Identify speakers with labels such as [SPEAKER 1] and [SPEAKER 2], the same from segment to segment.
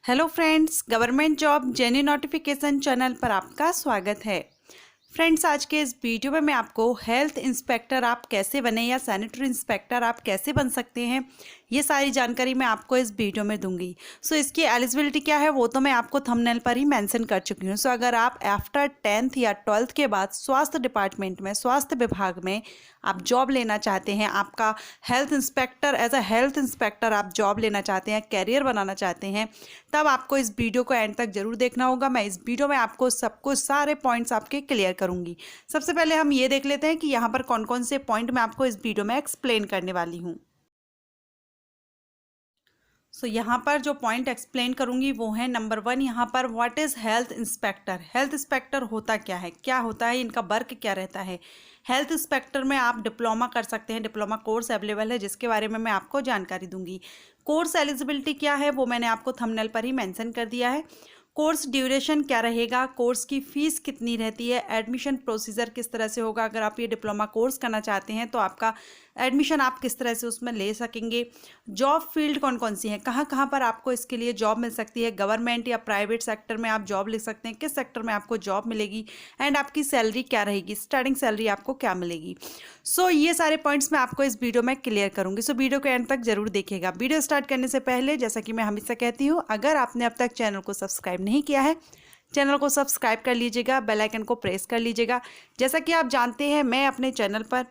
[SPEAKER 1] Hello friends, government job genuine notification channel पर आपका स्वागत है। फ्रेंड्स, आज के इस वीडियो में मैं आपको हेल्थ इंस्पेक्टर आप कैसे बने या सैनिटरी इंस्पेक्टर आप कैसे बन सकते हैं, ये सारी जानकारी मैं आपको इस वीडियो में दूंगी। सो इसकी एलिजिबिलिटी क्या है वो तो मैं आपको थंबनेल पर ही मेंशन कर चुकी हूँ। सो अगर आप आफ्टर 10th या 12th के बाद स्वास्थ्य डिपार्टमेंट में, स्वास्थ्य विभाग में आप जॉब लेना चाहते हैं, आपका health inspector as a health inspector आप जॉब लेना चाहते हैं, कैरियर बनाना चाहते हैं, तब आपको इस वीडियो को एंड तक जरूर देखना होगा। मैं इस वीडियो में आपको सब कुछ सारे पॉइंट्स आपके क्लियर करूंगी। सबसे पहले हम ये देख लेते हैं कि यहाँ पर कौन कौन से पॉइंट मैं आपको इस वीडियो में एक्सप्लेन करने वाली हूँ। सो यहाँ पर जो पॉइंट एक्सप्लेन करूंगी वो है नंबर 1, यहाँ पर what is health inspector. Health inspector होता क्या होता है, इनका वर्क क्या रहता है। हेल्थ इंस्पेक्टर में आप डिप्लोमा कर सकते हैं, डिप्लोमा कोर्स अवेलेबल है जिसके बारे में मैं आपको जानकारी दूंगी। कोर्स एलिजिबिलिटी क्या है वो मैंने आपको थंबनेल पर ही मेंशन कर दिया है। कोर्स ड्यूरेशन क्या रहेगा, कोर्स की फ़ीस कितनी रहती है, एडमिशन प्रोसीजर किस तरह से होगा। अगर आप ये डिप्लोमा कोर्स करना चाहते हैं तो आपका एडमिशन आप किस तरह से उसमें ले सकेंगे। जॉब फील्ड कौन कौन सी है, कहाँ कहाँ पर आपको इसके लिए जॉब मिल सकती है, गवर्नमेंट या प्राइवेट सेक्टर में आप जॉब ले सकते हैं, किस सेक्टर में आपको जॉब मिलेगी, एंड आपकी सैलरी क्या रहेगी, स्टार्टिंग सैलरी आपको क्या मिलेगी। सो ये सारे पॉइंट्स मैं आपको इस वीडियो में क्लियर करूंगी। सो वीडियो को एंड तक जरूर देखिएगा। वीडियो स्टार्ट करने से पहले जैसा कि मैं हमेशा कहती हूँ, अगर आपने अब तक चैनल को सब्सक्राइब नहीं किया है, चैनल को सब्सक्राइब कर लीजिएगा, बेल आइकन को प्रेस कर लीजिएगा। जैसा कि आप जानते हैं, मैं अपने चैनल पर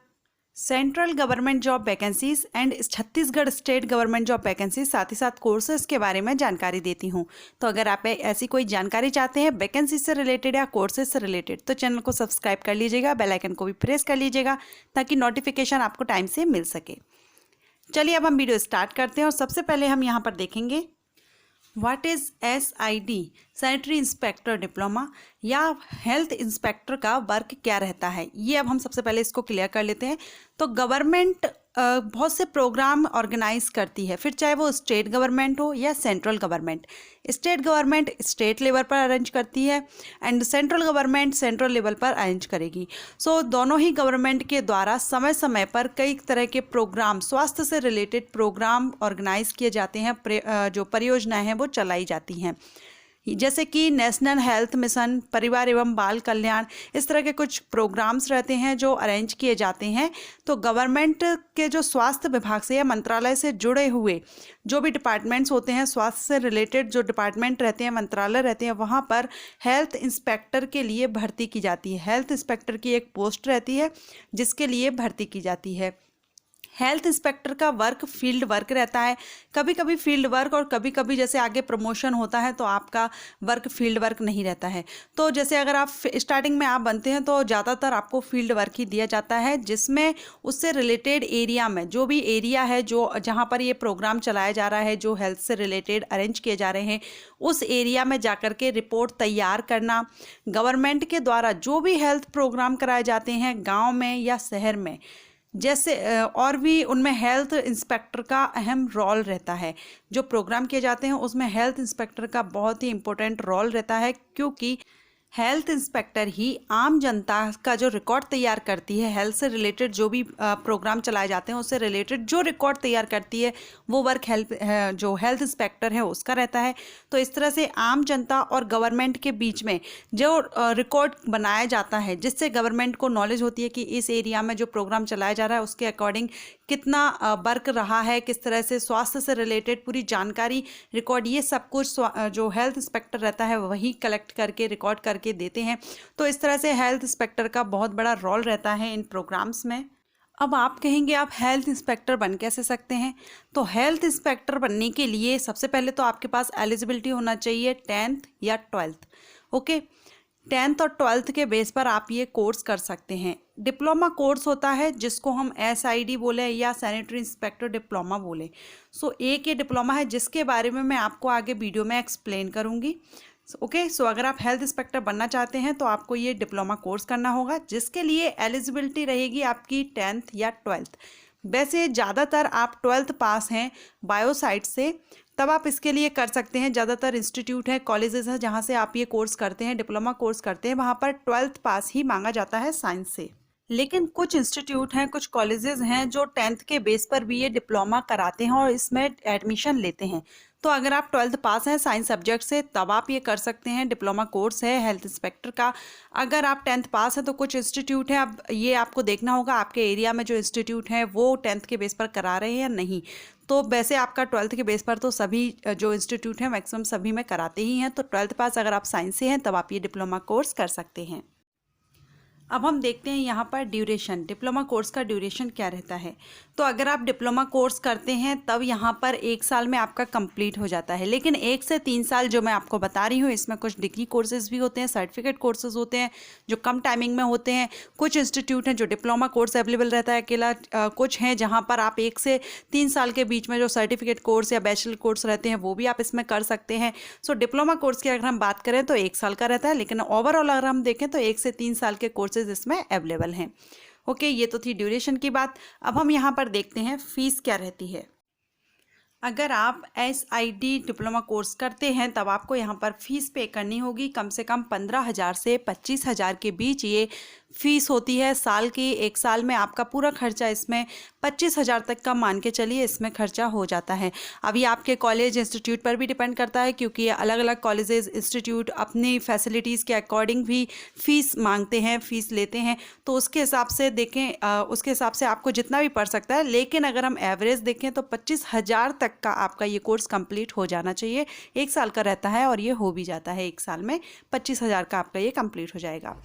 [SPEAKER 1] central government job vacancies and Chhattisgarh state government job vacancies साथ ही साथ कोर्सेज के बारे में जानकारी देती हूँ। तो अगर आप ऐसी कोई जानकारी चाहते हैं वैकेंसी से रिलेटेड या कोर्सेज से रिलेटेड, तो चैनल को सब्सक्राइब कर लीजिएगा, बेल आइकन को भी प्रेस कर लीजिएगा ताकि नोटिफिकेशन आपको टाइम से मिल सके। चलिए अब हम वीडियो स्टार्ट करते हैं और सबसे पहले हम यहाँ पर देखेंगे what is SID, sanitary inspector diploma या हेल्थ इंस्पेक्टर का वर्क क्या रहता है। ये अब हम सबसे पहले इसको क्लियर कर लेते हैं। तो गवर्नमेंट बहुत से प्रोग्राम ऑर्गेनाइज करती है, फिर चाहे वो स्टेट गवर्नमेंट हो या central government. State government state level पर अरेंज करती है and central government central level पर अरेंज करेगी। सो दोनों ही गवर्नमेंट के द्वारा समय समय पर कई तरह के प्रोग्राम, स्वास्थ्य से रिलेटेड प्रोग्राम ऑर्गेनाइज किए जाते हैं, जो परियोजनाएं हैं वो चलाई जाती हैं, जैसे कि नेशनल हेल्थ मिशन, परिवार एवं बाल कल्याण, इस तरह के कुछ प्रोग्राम्स रहते हैं जो अरेंज किए जाते हैं। तो गवर्नमेंट के जो स्वास्थ्य विभाग से या मंत्रालय से जुड़े हुए जो भी डिपार्टमेंट्स होते हैं, स्वास्थ्य से रिलेटेड जो डिपार्टमेंट रहते हैं, मंत्रालय रहते हैं, वहाँ पर हेल्थ इंस्पेक्टर के लिए भर्ती की जाती है। हेल्थ इंस्पेक्टर की एक पोस्ट रहती है जिसके लिए भर्ती की जाती है। हेल्थ इंस्पेक्टर का वर्क फील्ड वर्क रहता है, कभी कभी फील्ड वर्क और कभी कभी जैसे आगे प्रमोशन होता है तो आपका वर्क फील्ड वर्क नहीं रहता है। तो जैसे अगर आप स्टार्टिंग में आप बनते हैं तो ज़्यादातर आपको फील्ड वर्क ही दिया जाता है, जिसमें उससे रिलेटेड एरिया में जो भी एरिया है, जो जहाँ पर ये प्रोग्राम चलाया जा रहा है, जो हेल्थ से रिलेटेड अरेंज किए जा रहे हैं, उस एरिया में जाकर के रिपोर्ट तैयार करना। गवर्नमेंट के द्वारा जो भी हेल्थ प्रोग्राम कराए जाते हैं गाँव में या शहर में, जैसे और भी उनमें हेल्थ इंस्पेक्टर का अहम रोल रहता है। जो प्रोग्राम किए जाते हैं उसमें हेल्थ इंस्पेक्टर का बहुत ही इम्पोर्टेंट रोल रहता है, क्योंकि हेल्थ इंस्पेक्टर ही आम जनता का जो रिकॉर्ड तैयार करती है, हेल्थ से रिलेटेड जो भी प्रोग्राम चलाए जाते हैं उससे रिलेटेड जो रिकॉर्ड तैयार करती है वो वर्क जो हेल्थ इंस्पेक्टर है उसका रहता है। तो इस तरह से आम जनता और गवर्नमेंट के बीच में जो रिकॉर्ड बनाया जाता है, जिससे गवर्नमेंट को नॉलेज होती है कि इस एरिया में जो प्रोग्राम चलाया जा रहा है उसके अकॉर्डिंग कितना वर्क रहा है, किस तरह से स्वास्थ्य से रिलेटेड पूरी जानकारी, रिकॉर्ड, ये सब कुछ जो हेल्थ इंस्पेक्टर रहता है वही कलेक्ट करके रिकॉर्ड करके देते हैं। तो इस तरह से हेल्थ इंस्पेक्टर का बहुत बड़ा रोल रहता है इन प्रोग्राम्स में। अब आप कहेंगे आप हेल्थ इंस्पेक्टर बन कैसे सकते हैं। तो हेल्थ इंस्पेक्टर बनने के लिए सबसे पहले तो आपके पास एलिजिबिलिटी होना चाहिए 10th या 12th। ओके, 10th और 12th के बेस पर आप ये कोर्स कर सकते हैं। डिप्लोमा कोर्स होता है जिसको हम SID बोले या सैनिटरी इंस्पेक्टर डिप्लोमा बोले। सो एक ये डिप्लोमा है जिसके बारे में मैं आपको आगे वीडियो में एक्सप्लेन करूँगी। ओके, सो अगर आप हेल्थ इंस्पेक्टर बनना चाहते हैं तो आपको ये डिप्लोमा कोर्स करना होगा, जिसके लिए एलिजिबिलिटी रहेगी आपकी 10th या 12th। वैसे ज़्यादातर आप 12th पास हैं बायो साइड से, तब आप इसके लिए कर सकते हैं। ज़्यादातर इंस्टीट्यूट है, कॉलेजेस हैं जहाँ से आप ये कोर्स करते हैं, डिप्लोमा कोर्स करते हैं, वहाँ पर 12th पास ही मांगा जाता है साइंस से। लेकिन कुछ इंस्टीट्यूट हैं, कुछ कॉलेजेस हैं जो 10th के बेस पर भी ये डिप्लोमा कराते हैं और इसमें एडमिशन लेते हैं। तो अगर आप 12th पास हैं साइंस सब्जेक्ट से तब आप ये कर सकते हैं, डिप्लोमा कोर्स है हेल्थ इंस्पेक्टर का। अगर आप 10th पास हैं तो कुछ इंस्टीट्यूट हैं, अब ये आपको देखना होगा आपके एरिया में जो इंस्टीट्यूट हैं वो 10th के बेस पर करा रहे हैं या नहीं। तो वैसे आपका 12th के बेस पर तो सभी जो इंस्टीट्यूट हैं मैक्सिमम सभी में कराते ही हैं। तो 12th पास अगर आप साइंस से हैं तब आप ये डिप्लोमा कोर्स कर सकते हैं। अब हम देखते हैं यहाँ पर ड्यूरेशन, डिप्लोमा कोर्स का ड्यूरेशन क्या रहता है। तो अगर आप डिप्लोमा कोर्स करते हैं तब यहाँ पर 1 साल में आपका कंप्लीट हो जाता है, लेकिन 1 से 3 साल जो मैं आपको बता रही हूँ इसमें कुछ डिग्री कोर्सेज भी होते हैं, सर्टिफिकेट कोर्सेज होते हैं जो कम टाइमिंग में होते हैं। कुछ इंस्टीट्यूट हैं जो डिप्लोमा कोर्स अवेलेबल रहता है अकेला, कुछ हैं जहाँ पर आप 1 से 3 साल के बीच में जो सर्टिफिकेट कोर्स या बैचलर कोर्स रहते हैं वो भी आप इसमें कर सकते हैं। सो डिप्लोमा कोर्स की अगर हम बात करें तो 1 साल का रहता है, लेकिन ओवरऑल अगर हम देखें तो 1 से 3 साल के कोर्सेज इसमें अवेलेबल हैं। ओके, ये तो थी ड्यूरेशन की बात। अब हम यहाँ पर देखते हैं फीस क्या रहती है। अगर आप SID डिप्लोमा कोर्स करते हैं तब आपको यहाँ पर फीस पे करनी होगी, कम से कम 15,000 से 25,000 के बीच ये फीस होती है साल की। 1 साल में आपका पूरा खर्चा इसमें 25,000 तक का मान के चलिए इसमें खर्चा हो जाता है। अभी आपके कॉलेज इंस्टीट्यूट पर भी डिपेंड करता है, क्योंकि ये अलग अलग कॉलेजेस इंस्टीट्यूट अपनी फैसिलिटीज़ के अकॉर्डिंग भी फ़ीस मांगते हैं, फ़ीस लेते हैं। तो उसके हिसाब से देखें, उसके हिसाब से आपको जितना भी पड़ सकता है, लेकिन अगर हम एवरेज देखें तो 25,000 तक का आपका ये कोर्स कंप्लीट हो जाना चाहिए। 1 साल का रहता है और ये हो भी जाता है, 1 साल में 25,000 का आपका ये कंप्लीट हो जाएगा।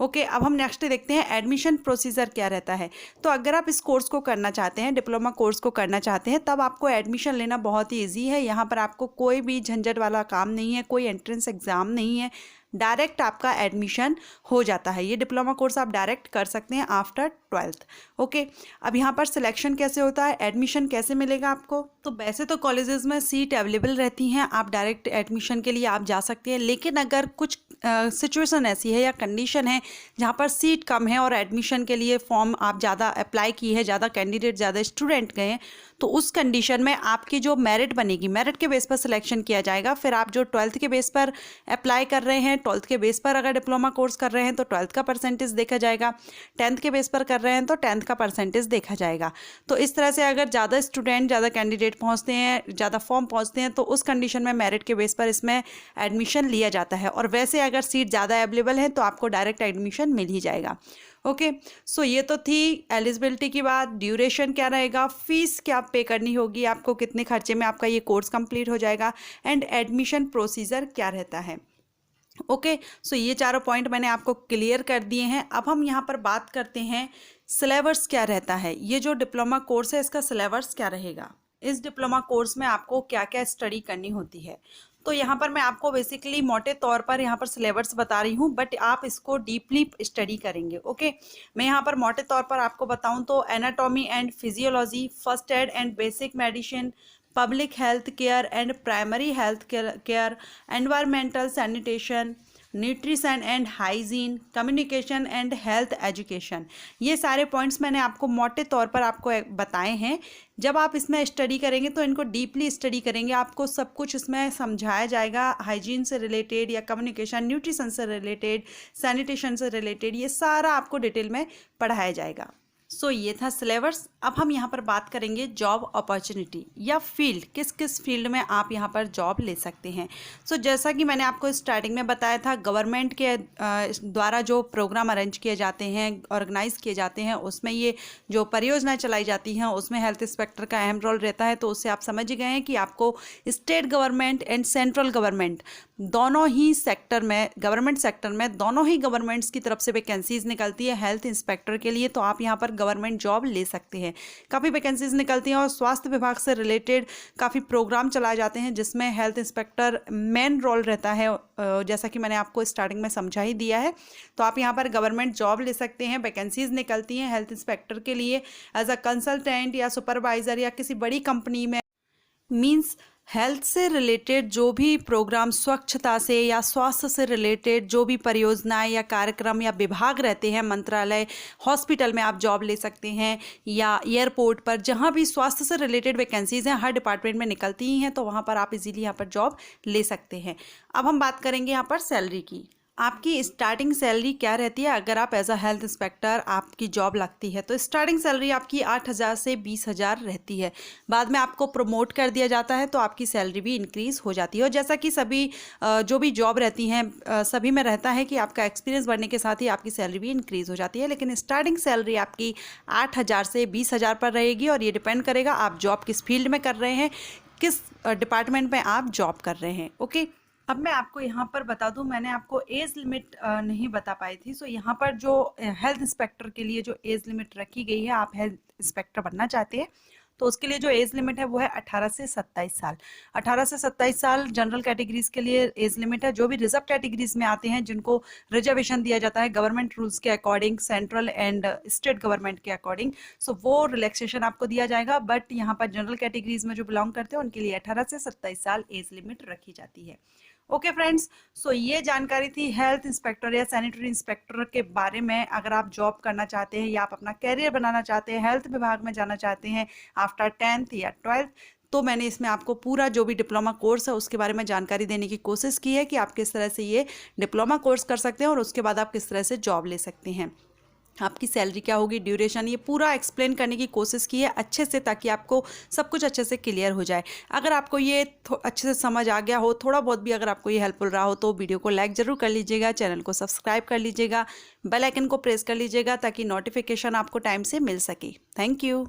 [SPEAKER 1] ओके, अब हम नेक्स्ट देखते हैं एडमिशन प्रोसीजर क्या रहता है। तो अगर आप इस कोर्स को करना चाहते हैं, डिप्लोमा कोर्स को करना चाहते हैं, तब आपको एडमिशन लेना बहुत ही ईजी है। यहाँ पर आपको कोई भी झंझट वाला काम नहीं है, कोई एंट्रेंस एग्ज़ाम नहीं है, डायरेक्ट आपका एडमिशन हो जाता है। ये डिप्लोमा कोर्स आप डायरेक्ट कर सकते हैं आफ्टर 12th। ओके, अब यहाँ पर सिलेक्शन कैसे होता है, एडमिशन कैसे मिलेगा आपको। तो वैसे तो कॉलेजेस में सीट अवेलेबल रहती हैं, आप डायरेक्ट एडमिशन के लिए आप जा सकते हैं, लेकिन अगर कुछ सिचुएशन ऐसी है या कंडीशन है जहाँ पर सीट कम है और एडमिशन के लिए फॉर्म आप ज़्यादा अप्लाई की है, ज़्यादा कैंडिडेट ज़्यादा स्टूडेंट गए हैं, तो उस कंडीशन में आपकी जो मेरिट बनेगी, मेरिट के बेस पर सिलेक्शन किया जाएगा। फिर आप जो 12th के बेस पर अप्लाई कर रहे हैं, 12th के बेस पर अगर डिप्लोमा कोर्स कर रहे हैं तो 12th का परसेंटेज देखा जाएगा, 10th के बेस पर कर रहे हैं तो 10th का परसेंटेज देखा जाएगा। तो इस तरह से अगर ज़्यादा स्टूडेंट, ज़्यादा कैंडिडेट पहुँचते हैं, ज़्यादा फॉर्म पहुँचते हैं, तो उस कंडीशन में मेरिट के बेस पर इसमें एडमिशन लिया जाता है। और वैसे अगर सीट ज़्यादा अवेलेबल है तो आपको डायरेक्ट एडमिशन मिल ही जाएगा। ओके, सो ये तो थी एलिजिबिलिटी की बात। ड्यूरेशन क्या रहेगा, फीस क्या पे करनी होगी आपको, कितने खर्चे में आपका ये कोर्स कंप्लीट हो जाएगा, एंड एडमिशन प्रोसीजर क्या रहता है। ओके, सो ये चारों पॉइंट मैंने आपको क्लियर कर दिए हैं। अब हम यहाँ पर बात करते हैं सिलेबस क्या रहता है। ये जो डिप्लोमा कोर्स है इसका सिलेबस क्या रहेगा, इस डिप्लोमा कोर्स में आपको क्या क्या स्टडी करनी होती है। तो यहाँ पर मैं आपको बेसिकली मोटे तौर पर यहाँ पर सिलेबस बता रही हूँ, बट आप इसको डीपली स्टडी करेंगे। ओके, मैं यहाँ पर मोटे तौर पर आपको बताऊँ तो anatomy and physiology, first aid and basic medicine, public health care and primary health care, environmental sanitation, nutrition and hygiene, communication and health education, ये सारे पॉइंट्स मैंने आपको मोटे तौर पर आपको बताए हैं। जब आप इसमें स्टडी करेंगे तो इनको डीपली स्टडी करेंगे, आपको सब कुछ इसमें समझाया जाएगा, हाइजीन से रिलेटेड या कम्युनिकेशन, न्यूट्रिशन से रिलेटेड, सैनिटेशन से रिलेटेड, ये सारा आपको डिटेल में पढ़ाया जाएगा। सो ये था सिलेबस। अब हम यहाँ पर बात करेंगे जॉब अपॉर्चुनिटी या फील्ड, किस किस फील्ड में आप यहाँ पर जॉब ले सकते हैं। सो जैसा कि मैंने आपको स्टार्टिंग में बताया था, गवर्नमेंट के द्वारा जो प्रोग्राम अरेंज किए जाते हैं, ऑर्गेनाइज किए जाते हैं, उसमें ये जो परियोजनाएं चलाई जाती हैं उसमें हेल्थ इंस्पेक्टर का अहम रोल रहता है। तो उससे आप समझ गए हैं कि आपको state government and central government दोनों ही सेक्टर में, गवर्नमेंट सेक्टर में दोनों ही गवर्नमेंट्स की तरफ से वैकेंसीज निकलती है हेल्थ इंस्पेक्टर के लिए। तो आप यहाँ पर गवर्नमेंट जॉब ले सकते हैं, काफ़ी वैकेंसीज निकलती हैं और स्वास्थ्य विभाग से रिलेटेड काफ़ी प्रोग्राम चलाए जाते हैं जिसमें हेल्थ इंस्पेक्टर मेन रोल रहता है, जैसा कि मैंने आपको स्टार्टिंग में समझा ही दिया है। तो आप यहाँ पर गवर्नमेंट जॉब ले सकते हैं, वैकेंसीज निकलती हैं हेल्थ इंस्पेक्टर के लिए एज अ कंसल्टेंट या सुपरवाइज़र या किसी बड़ी कंपनी में। मीन्स हेल्थ से रिलेटेड जो भी प्रोग्राम, स्वच्छता से या स्वास्थ्य से रिलेटेड जो भी परियोजनाएं या कार्यक्रम या विभाग रहते हैं, मंत्रालय, हॉस्पिटल में आप जॉब ले सकते हैं, या एयरपोर्ट पर, जहां भी स्वास्थ्य से रिलेटेड वैकेंसीज हैं, हर डिपार्टमेंट में निकलती ही हैं, तो वहां पर आप इजीली यहाँ पर जॉब ले सकते हैं। अब हम बात करेंगे यहाँ पर सैलरी की। आपकी स्टार्टिंग सैलरी क्या रहती है अगर आप एज अ हेल्थ इंस्पेक्टर आपकी जॉब लगती है? तो स्टार्टिंग सैलरी आपकी 8,000 से 20,000 रहती है। बाद में आपको प्रमोट कर दिया जाता है तो आपकी सैलरी भी इंक्रीज़ हो जाती है। और जैसा कि सभी जो भी जॉब रहती हैं सभी में रहता है कि आपका एक्सपीरियंस बढ़ने के साथ ही आपकी सैलरी भी इंक्रीज़ हो जाती है। लेकिन स्टार्टिंग सैलरी आपकी 8,000 से 20,000 पर रहेगी और ये डिपेंड करेगा आप जॉब किस फील्ड में कर रहे हैं, किस डिपार्टमेंट में आप जॉब कर रहे हैं। ओके, अब मैं आपको यहाँ पर बता दूँ, मैंने आपको एज लिमिट नहीं बता पाई थी। सो यहाँ पर जो हेल्थ इंस्पेक्टर के लिए जो एज लिमिट रखी गई है, आप हेल्थ इंस्पेक्टर बनना चाहते हैं तो उसके लिए जो एज लिमिट है वो है 18 से 27 साल। 18 से 27 साल जनरल कैटेगरीज के लिए एज लिमिट है। जो भी रिजर्व कैटेगरीज में आते हैं जिनको रिजर्वेशन दिया जाता है गवर्नमेंट रूल्स के according, central and state government के अकॉर्डिंग, सो वो रिलैक्सेशन आपको दिया जाएगा। बट यहाँ पर जनरल कैटेगरीज में जो बिलोंग करते हैं उनके लिए 18 से 27 साल एज लिमिट रखी जाती है। ओके फ्रेंड्स, सो ये जानकारी थी हेल्थ इंस्पेक्टर या सैनिटरी इंस्पेक्टर के बारे में। अगर आप जॉब करना चाहते हैं या आप अपना कैरियर बनाना चाहते हैं, हेल्थ विभाग में जाना चाहते हैं आफ्टर 10th या 12th, तो मैंने इसमें आपको पूरा जो भी डिप्लोमा कोर्स है उसके बारे में जानकारी देने की कोशिश की है कि आप किस तरह से ये डिप्लोमा कोर्स कर सकते हैं और उसके बाद आप किस तरह से जॉब ले सकते हैं, आपकी सैलरी क्या होगी, ड्यूरेशन, ये पूरा एक्सप्लेन करने की कोशिश की है अच्छे से, ताकि आपको सब कुछ अच्छे से क्लियर हो जाए। अगर आपको ये अच्छे से समझ आ गया हो, थोड़ा बहुत भी अगर आपको ये हेल्पफुल रहा हो, तो वीडियो को लाइक ज़रूर कर लीजिएगा, चैनल को सब्सक्राइब कर लीजिएगा, बेल आइकन को प्रेस कर लीजिएगा ताकि नोटिफिकेशन आपको टाइम से मिल सके। Thank you.